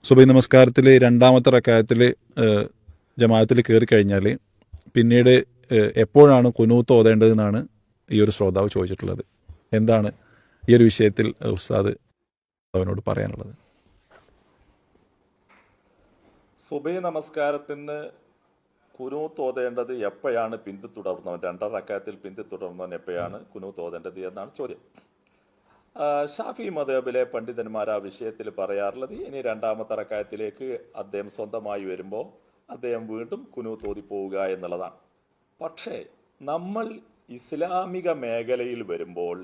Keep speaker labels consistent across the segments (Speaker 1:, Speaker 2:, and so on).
Speaker 1: സുബൈ നമസ്കാരത്തിൽ രണ്ടാമത്തെ റക്അത്തിൽ ജമാഅത്തിൽ കയറി കഴിഞ്ഞാൽ പിന്നീട് എപ്പോഴാണ് കുനൂത്ത് ഓതേണ്ടതെന്നാണ് ഈ ഒരു ശ്രോതാവ് ചോദിച്ചിട്ടുള്ളത്. എന്താണ് ഈ ഒരു വിഷയത്തിൽ ഉസ്താദ് അവനോട് പറയാനുള്ളത്?
Speaker 2: സുബൈ നമസ്കാരത്തിന് കുനൂത്ത് ഓതേണ്ടത് എപ്പോഴാണ് പിന്തുടർന്നവൻ, രണ്ടാം റക്അത്തിൽ പിന്തുടർന്നവൻ എപ്പോഴാണ് കുനൂത്ത് ഓതേണ്ടത് എന്നാണ് ചോദ്യം. ഷാഫി മദ്ഹബിലെ പണ്ഡിതന്മാർ ആ വിഷയത്തിൽ പറയാറുള്ളത്, ഇനി രണ്ടാമത്തെ റക്അത്തിലേക്ക് അദ്ദേഹം സ്വന്തമായി വരുമ്പോൾ അദ്ദേഹം വീണ്ടും കുനൂത്ത് ഓതിപ്പോവുക എന്നുള്ളതാണ്. പക്ഷേ നമ്മൾ ഇസ്ലാമിക മേഖലയിൽ വരുമ്പോൾ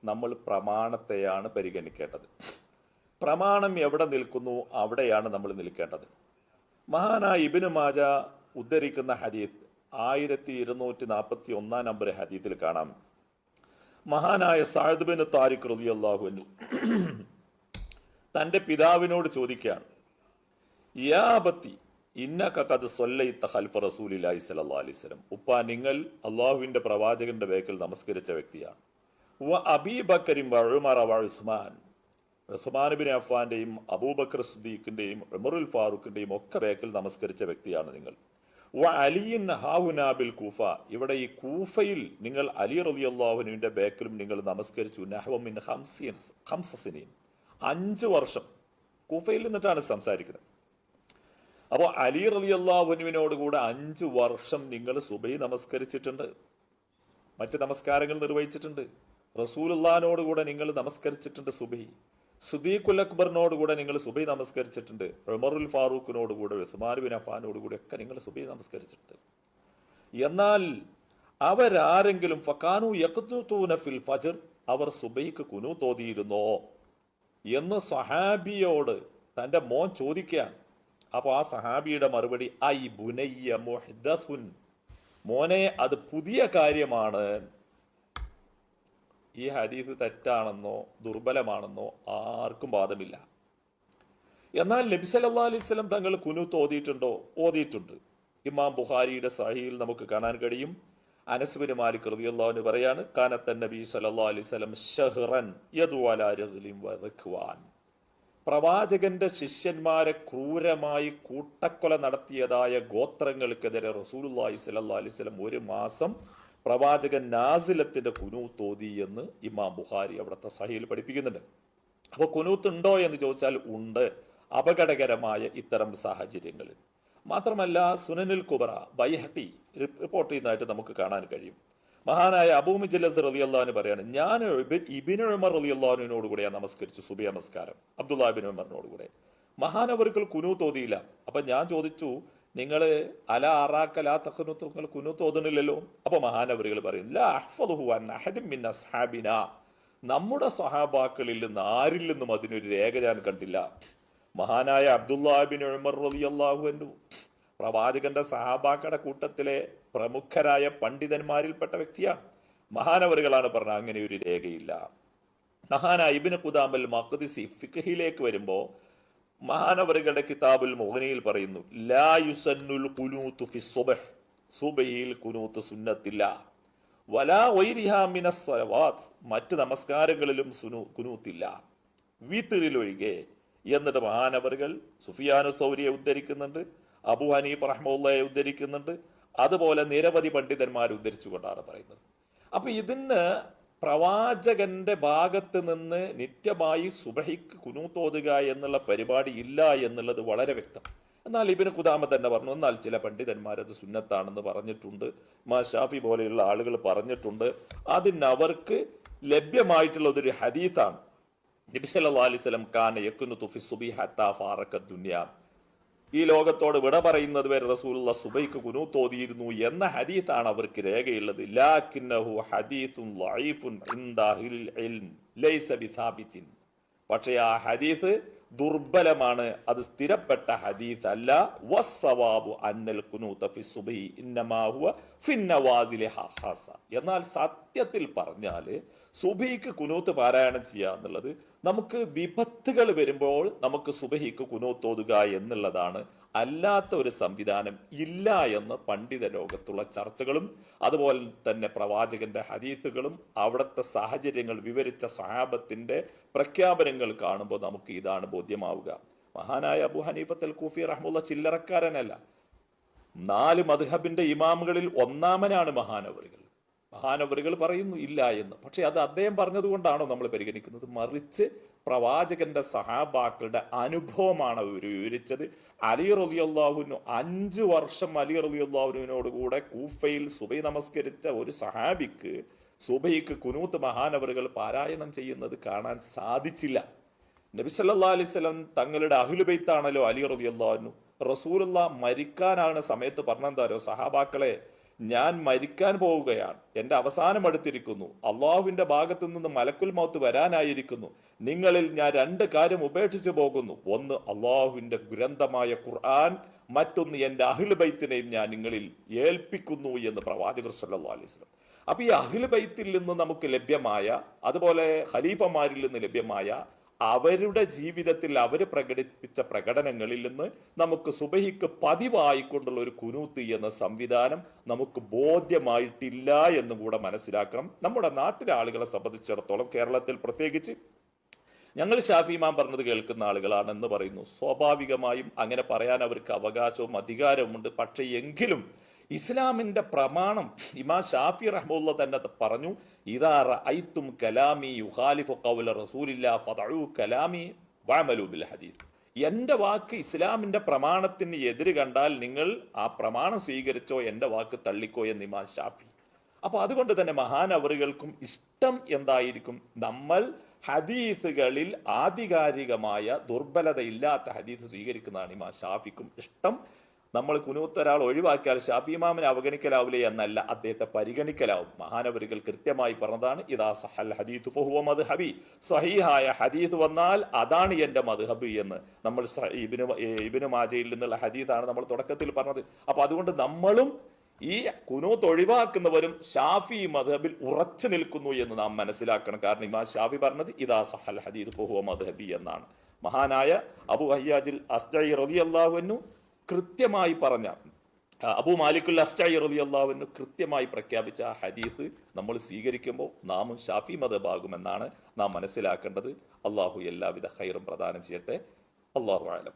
Speaker 2: നമ്മൾ പ്രമാണത്തെയാണ് പരിഗണിക്കേണ്ടത്. പ്രമാണം എവിടെ നിൽക്കുന്നു അവിടെയാണ് നമ്മൾ നിൽക്കേണ്ടത്. മഹാനായ ഇബ്നു മാജ ഉദ്ധരിക്കുന്ന ഹദീത്ത് 1241 നമ്പർ ഹദീത്തിൽ കാണാം. മഹാനായ സഅദ് ബിൻ താരിഖ് റളിയല്ലാഹു അൻഹു തന്റെ പിതാവിനോട് ചോദിക്കുകയാണ്, യാ അബത്തി ഇന്നക ഖദ് സ്വല്ലൈത ഖൽഫ റസൂലില്ലാഹി സ്വല്ലല്ലാഹു അലൈഹി വസല്ലം, ഉപ്പ നിങ്ങൾ അല്ലാഹുവിന്റെ പ്രവാചകന്റെ വേക്കിൽ നമസ്കരിച്ച വ്യക്തിയാണ്. വ അബീ ബക്കറിൻ വ ഉമർ വ ഉസ്മാൻ, ഉസ്മാൻ ബിൻ അഫ്ഫാന്റെയും അബൂബക്കർ സിദ്ദീഖിന്റെയും ഉമറുൽ ഫാറൂഖിന്റെയും ഒക്കെ വേക്കിൽ നമസ്കരിച്ച വ്യക്തിയാണ് നിങ്ങൾ. വ അലിയിൻ ഹാഹുനാ ബിൽ കൂഫ, ഇവിടെ ഈ കൂഫയിൽ നിങ്ങൾ അലി റളിയല്ലാഹു അൻഹുവിന്റെ ബേക്കിലും നിങ്ങൾ നമസ്കരിച്ചു. നഹ്വ മിൻ 5 സിനീൻ, 5 വർഷം കൂഫയിൽ നിന്നിട്ടാണ് സംസാരിക്കുന്നത്. അപ്പോൾ അലി റളിയല്ലാഹു അൻഹുവിനോട് കൂടെ 5 വർഷം നിങ്ങൾ സുബൈ നമസ്കരിച്ചിട്ടുണ്ട്, മറ്റ് നമസ്കാരങ്ങൾ നിർവഹിച്ചിട്ടുണ്ട്. റസൂലുള്ളാഹിനോട് കൂടെ നിങ്ങൾ നമസ്കരിച്ചിട്ടുണ്ട് സുബൈ. സുദീഖുൽ അക്ബറിനോട് കൂടെ നിങ്ങൾ സുബൈ നമസ്കരിച്ചിട്ടുണ്ട്. ഉമറുൽ ഫാറൂഖിനോട് കൂടെ, ഉസ്മാൻ ബിൻ അഫ്ഫാനോട് കൂടെ ഒക്കെ നിങ്ങൾ സുബൈ നമസ്കരിച്ചിട്ടുണ്ട്. എന്നാൽ അവരാരെങ്കിലും ഫകാനു യഖ്തുതൂന ഫിൽ ഫജ്ർ, അവർ സുബൈക്ക് കുനൂത്ത് ഓതിയിരുന്നോ എന്ന് സഹാബിയോട് തന്റെ മോൻ ചോദിക്കുകയാണ്. അപ്പൊ ആ സഹാബിയുടെ മറുപടി, ഐ ബുനയ്യ മുഹ്ദസുൻ, മോനെ അത് പുതിയ കാര്യമാണ്. ഈ ഹദീസ് തെറ്റാണെന്നോ ദുർബലമാണെന്നോ ആർക്കും വാദമില്ല. എന്നാൽ നബി സല്ലല്ലാഹു അലൈഹി വസല്ലം തങ്ങൾ കുനൂത്ത് ഓതിയിട്ടുണ്ടോ? ഓതിയിട്ടുണ്ട്. ഇമാം ബുഖാരിയുടെ സഹീഹിൽ നമുക്ക് കാണാൻ കഴിയും. അനസ് ബിൻ മാലിക് റളിയല്ലാഹു അൻഹു പറയാണ്, കാനത്ത നബി സല്ലല്ലാഹു അലൈഹി വസല്ലം ശഹ്റൻ യദു അലാ റജുലിൻ വ ദഖ്വാൻ, പ്രവാചകന്റെ ശിഷ്യന്മാരെ ക്രൂരമായി കൂട്ടക്കൊല നടത്തിയതായ ഗോത്രങ്ങൾക്കെതിരെ റസൂലുള്ളാഹി സ്വല്ലല്ലാഹു അലൈഹി വസല്ലം 1 മാസം പ്രവാചകൻ നാസിലത്തിന്റെ കുനൂത്ത് ഓതി എന്ന് ഇമാം ബുഖാരി അവിടുത്തെ സഹീഹിൽ പഠിപ്പിക്കുന്നുണ്ട്. അപ്പോൾ കുനൂത്ത് ഉണ്ടോ എന്ന് ചോദിച്ചാൽ ഉണ്ട്, അപകടകരമായ ഇത്തരം സാഹചര്യങ്ങളിൽ. മാത്രമല്ല സുനനുൽ കുബ്ര ബൈഹഖി റിപ്പോർട്ട് ചെയ്യുന്നതായിട്ട് നമുക്ക് കാണാൻ കഴിയും. മഹാനായ അബൂ മുജല്ലസ് റളിയല്ലാഹു അൻഹു പറയാണ്, ഞാൻ ഇബ്നു ഉമർ റളിയല്ലാഹു അൻഹുവിനോട് കൂടെ നമസ്കരിച്ചു സുബഹി നമസ്കാരം, അബ്ദുല്ലാഹ് ഇബ്നു ഉമറിനോട് കൂടെ. മഹാനവർകൾ കുനൂത്ത് ഓതിയില്ല. അപ്പൊ ഞാൻ ചോദിച്ചു, നിങ്ങൾ അല അറാക്കലാ തഖ്നുത്ത്, നിങ്ങൾ കുനൂത്ത് ഓതണില്ലല്ലോ. അപ്പൊ മഹാനവറുകൾ പറയും, ലാ അഹ്ഫദുഹു അൻ അഹദിൻ മിൻ അസ്ഹാബിനാ, നമ്മുടെ സഹാബാക്കളിൽ നിന്ന് ആരിൽ നിന്നും അതിനൊരു രേഖ ഞാൻ കണ്ടില്ല. മഹാനായ അബ്ദുല്ലാഹ് ഇബ്നു ഉമർ റളിയല്ലാഹു അൻഹു പ്രവാചകന്റെ സഹാബാക്കളുടെ കൂട്ടത്തിലെ പ്രമുഖരായ പണ്ഡിതന്മാരിൽപ്പെട്ട വ്യക്തിയാണ്. മഹാനവറുകളാണ് പറഞ്ഞത് അങ്ങനെ ഒരു രേഖയില്ല. മഹാനായ ഇബ്നു ഖുദാമൽ മഖ്ദിസി ഫിഖ്ഹിലേക്ക് വരുമ്പോ മഹാനവറുകളുടെ കിതാബുൽ മുഗ്നിയിൽ പറയുന്നു, ലാ യുസന്നുൽ ഖുനൂത്ത് ഫി സുബ്ഹ്, സുബഹിയിൽ കുനൂത്ത് സുന്നത്തില്ല. വലാ ഗൈരിഹാ മിനസ് സ്വലവാത്ത്, മറ്റ് നമസ്കാരങ്ങളിലും കുനൂത്തില്ല, വിത്റിൽ ഒഴികെ. എന്നിട്ട് മഹാനവറുകൾ സുഫിയാനു സൗരിയെ ഉദ്ധരിക്കുന്നുണ്ട്, അബൂ ഹനീഫ റഹ്മത്തുള്ളാഹിയെ ഉദ്ധരിക്കുന്നുണ്ട്, അതുപോലെ നിരവധി പണ്ഡിതന്മാർ ഉദ്ധരിച്ചുകൊണ്ടാണ് പറയുന്നത്. അപ്പൊ ഇതിന് പ്രവാചകന്റെ ഭാഗത്ത് നിന്ന് നിത്യമായി സുബഹിക്ക് കുനൂത്ത് ഓതുക എന്നുള്ള പരിപാടി ഇല്ല എന്നുള്ളത് വളരെ വ്യക്തം. എന്നാൽ ഇബ്നു ഖുദാമ തന്നെ പറഞ്ഞു, എന്നാൽ ചില പണ്ഡിതന്മാർ അത് സുന്നത്താണെന്ന് പറഞ്ഞിട്ടുണ്ട്, ഷാഫി പോലെയുള്ള ആളുകൾ പറഞ്ഞിട്ടുണ്ട്. അതിന് അവർക്ക് ലഭ്യമായിട്ടുള്ള ഒരു ഹദീസാണ്, നബി സല്ലല്ലാഹു അലൈഹി വസല്ലം കാന യഖ്നുതു ഫി സുബ്ഹി ഹത്താ ഫാറക ദുനിയ, ഈ ലോകത്തോട് വിട പറയുന്നത് വരെ റസൂലുള്ളാഹി സുബൈക്ക് കുനൂത്ത് ഓതിയിരുന്നു എന്ന ഹദീസാണ് അവർക്ക് രേഖയുള്ളത്. ലാകിന്നഹു ഹദീസുൻ ലഈഫുൻ ഇൻദ അഹ്ലിൽ ഇൽം ലൈസ ബിസാബിത്തിൻ, പക്ഷേ ആ ഹദീസ് ദുർബലമാണ്, അത് സ്ഥിരപ്പെട്ട ഹദീസ് അല്ല. വസ്സവാബു അന്നൽ ഖുനൂത ഫി സുബ്ഹി ഇന്നമാ ഹുവ ഫി നവാസിലി ഖാസ, എന്നാൽ സത്യത്തിൽ പറഞ്ഞാൽ സുബഹിക്ക് കുനൂത്ത് പാരായണം ചെയ്യുക എന്നുള്ളത് നമുക്ക് വിപത്തുകൾ വരുമ്പോൾ നമുക്ക് സുബഹിക്ക് കുനൂത്ത് ഓതുക എന്നുള്ളതാണ്. അല്ലാത്ത ഒരു സംവിധാനം ഇല്ല എന്ന് പണ്ഡിത ലോകത്തുള്ള ചർച്ചകളും അതുപോലെ തന്നെ പ്രവാചകന്റെ ഹദീത്തുകളും അവിടുത്തെ സാഹചര്യങ്ങൾ വിവരിച്ച സഹാബത്തിന്റെ പ്രഖ്യാപനങ്ങൾ കാണുമ്പോൾ നമുക്ക് ഇതാണ് ബോധ്യമാവുക. മഹാനായ അബു ഹനീഫത്തുൽ കൂഫി റഹ്മുള്ള ചില്ലറക്കാരനല്ല. 4 മദ്ഹബിന്റെ ഇമാമുകളിൽ ഒന്നാമനാണ് മഹാനവറുകൾ. മഹാനവറുകൾ പറയുന്നു ഇല്ല എന്ന്. പക്ഷെ അത് അദ്ദേഹം പറഞ്ഞതുകൊണ്ടാണോ നമ്മൾ പരിഗണിക്കുന്നത്? മറിച്ച് പ്രവാചകന്റെ സഹാബാക്കളുടെ അനുഭവമാണ് അവർ വിവരിച്ചത്. അലി റളിയല്ലാഹുവിനു 5 വർഷം അലി റളിയല്ലാഹുവിനോട് കൂടെ കൂഫയിൽ സുബഹി നമസ്കരിച്ച ഒരു സഹാബിക്ക് സുബഹിക്ക് കുനൂത്ത് മഹാനവറുകൾ പാരായണം ചെയ്യുന്നത് കാണാൻ സാധിച്ചില്ല. നബി സല്ലല്ലാഹു അലൈഹി വസല്ലം തങ്ങളുടെ അഹ്ലുബൈത്താണല്ലോ അലി റളിയല്ലാഹു അൻഹു. റസൂലുള്ളാഹ് മരിക്കാനാണ് സമയത്ത് പറഞ്ഞെന്താരോ, സഹാബാക്കളെ ഞാൻ മരിക്കാൻ പോവുകയാണ്, എന്റെ അവസാനം അടുത്തിരിക്കുന്നു, അള്ളാഹുവിന്റെ ഭാഗത്തു നിന്ന് മലക്കുൽ മൗത്ത് വരാനായിരിക്കുന്നു, നിങ്ങളിൽ ഞാൻ 2 കാര്യം ഉപേക്ഷിച്ചു പോകുന്നു. ഒന്ന് അള്ളാഹുവിന്റെ ഗ്രന്ഥമായ ഖുർആൻ, മറ്റൊന്ന് എന്റെ അഹ്ലു ബൈത്തിനെയും ഞാൻ നിങ്ങളിൽ ഏൽപ്പിക്കുന്നു എന്ന് പ്രവാചകർ സല്ലല്ലാഹു അലൈഹി വസല്ലം. അപ്പൊ ഈ അഹ്ലു ബൈത്തിൽ നിന്ന് നമുക്ക് ലഭ്യമായ, അതുപോലെ ഖലീഫമാരിൽ നിന്ന് ലഭ്യമായ, അവരുടെ ജീവിതത്തിൽ അവർ പ്രകടിപ്പിച്ച പ്രകടനങ്ങളിൽ നിന്ന് നമുക്ക് സുബഹിക്ക് പതിവായിക്കൊണ്ടുള്ള ഒരു കുനൂത്ത് എന്ന സംവിധാനം നമുക്ക് ബോധ്യമായിട്ടില്ല എന്നും കൂടെ മനസ്സിലാക്കണം. നമ്മുടെ നാട്ടിലെ ആളുകളെ സംബന്ധിച്ചിടത്തോളം, കേരളത്തിൽ പ്രത്യേകിച്ച് ഞങ്ങൾ ഷാഫി ഇമാം പറഞ്ഞത് കേൾക്കുന്ന ആളുകളാണെന്ന് പറയുന്നു. സ്വാഭാവികമായും അങ്ങനെ പറയാൻ അവർക്ക് അവകാശവും അധികാരവുമുണ്ട്. പക്ഷേ എങ്കിലും ഇസ്ലാമിന്റെ പ്രമാണം ഇമാം ഷാഫി റഹ്മുള്ള തന്നെ പറഞ്ഞു, ഇദാ റഅയ്തും കലാമി യുഖാലിഫു ഖൗല റസൂലില്ലാഹി ഫദഉ കലാമി വഅമലു ബിൽ ഹദീസ്. എന്റെ വാക്ക് ഇസ്ലാമിന്റെ പ്രമാണത്തിന് എതിര് കണ്ടാൽ നിങ്ങൾ ആ പ്രമാണം സ്വീകരിച്ചോ, എന്റെ വാക്ക് തള്ളിക്കോ എന്ന് ഇമാം ഷാഫി. അപ്പൊ അതുകൊണ്ട് തന്നെ മഹാനവറുകൾക്കും ഇഷ്ടം എന്തായിരിക്കും? നമ്മൾ ഹദീസുകളിൽ ആധികാരികമായ ദുർബലതയില്ലാത്ത ഹദീസ് സ്വീകരിക്കുന്നതാണ് ഇമാം ഷാഫിക്കും ഇഷ്ടം. നമ്മൾ കുനൂത്ത് ഒരാൾ ഒഴിവാക്കിയാൽ ഷാഫി ഇമാമിനെ അവഗണിക്കലാവില്ലേ എന്നല്ല, അദ്ദേഹത്തെ പരിഗണിക്കലാവും. മഹാനവറുകൾ കൃത്യമായി പറഞ്ഞതാണ്, ഇദാ സഹൽ ഹദീഥു ഫഹുവ മദ്ഹബി, സഹീഹായ ഹദീസ് വന്നാൽ അതാണ് എന്റെ മദ്ഹബ് എന്ന്. നമ്മൾ ഇബ്നു മാജയിൽ നിന്നുള്ള ഹദീസാണ് നമ്മൾ തുടക്കത്തിൽ പറഞ്ഞത്. അപ്പൊ അതുകൊണ്ട് നമ്മളും ഈ കുനൂത്ത് ഒഴിവാക്കുന്നവരും ഷാഫി മദ്ഹബിൽ ഉറച്ചു നിൽക്കുന്നു എന്ന് നാം മനസ്സിലാക്കണം. കാരണം ഇമാം ഷാഫി പറഞ്ഞത് ഇദാ സഹൽ ഹദീഥു ഫഹുവ മദ്ഹബി എന്നാണ്. മഹാനായ അബു ഹയ്യാജിൽ അസ്ജഈ റളിയല്ലാഹു അൻഹു കൃത്യമായി പറഞ്ഞ, അബൂ മാലിക്കുൽ അസ്ജഈ റളിയല്ലാഹു അൻഹു കൃത്യമായി പ്രഖ്യാപിച്ച ആ ഹദീസ് നമ്മൾ സ്വീകരിക്കുമ്പോൾ നാമും ഷാഫി മദ്ഹബാകുമെന്നാണ് നാം മനസ്സിലാക്കേണ്ടത്. അള്ളാഹു എല്ലാവിധ ഖൈറും പ്രദാനം ചെയ്യട്ടെ. അല്ലാഹു അഅലം.